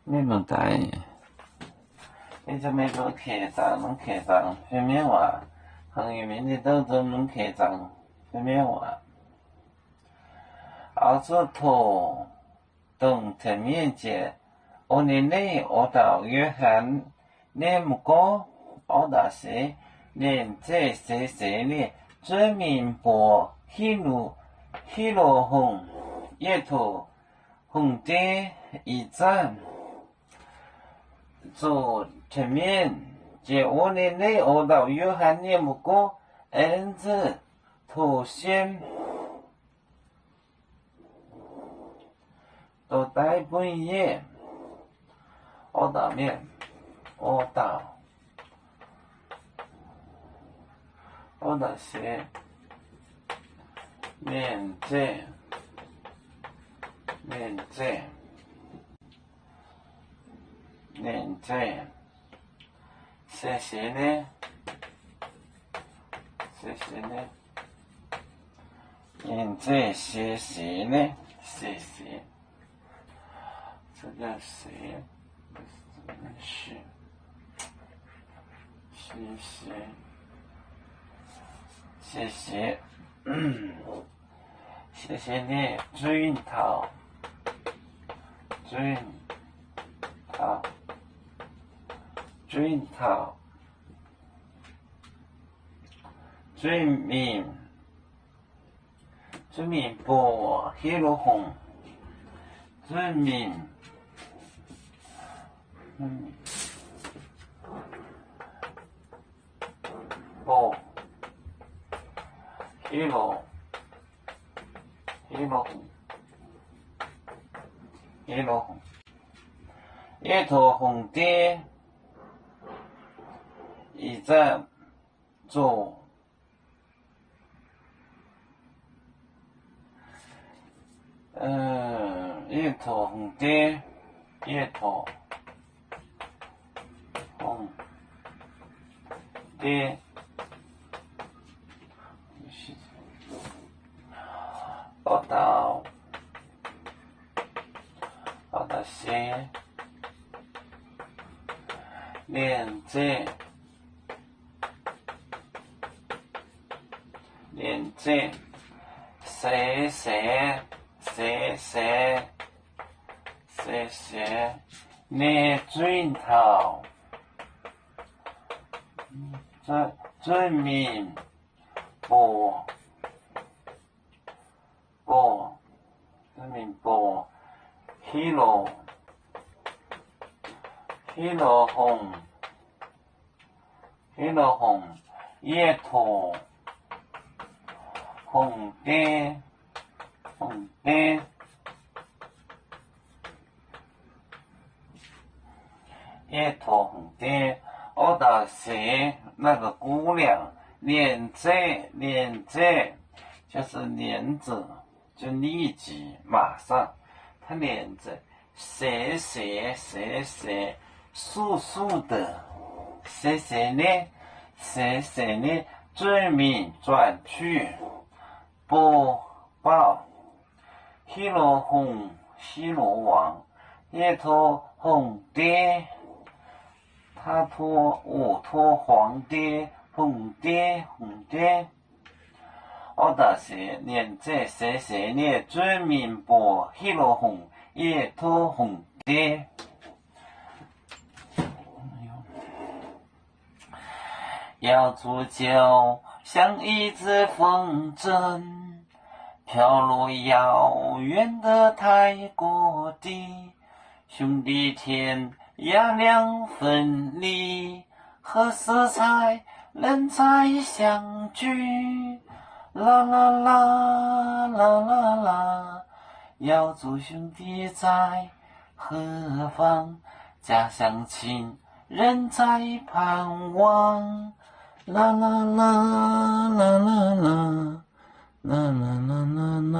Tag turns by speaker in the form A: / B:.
A: 你们带，你就没做客栈，弄客栈分面话，行业面的都做弄客栈分面话。澳洲头东层面积，5年内澳到约翰内姆哥澳大西连这些的居民部希罗红一头红的一站做层面积5年内澳到约翰内姆哥恩子头先都带本业澳大面澳大些面积谢谢呢面积谢谢呢这个谁是谢谢你俊涛俊民部希罗红俊民部希罗红一头红的一站做一头红的澳大些连接谢你俊涛居民部希罗红一头红的一头红的澳大西那个姑娘连着就是连着就立即马上他连着谢速的谢谢你居民转去播报希罗王一头红的他我托黄的红的澳大西连着谢谢你居民部希罗红一头红的要煮酒像一只风筝飘落遥远的泰国地兄弟天涯两分离何时才能再相聚啦啦啦啦啦啦要祝兄弟在何方家乡亲人在盼望啦啦啦啦啦啦啦啦啦啦啦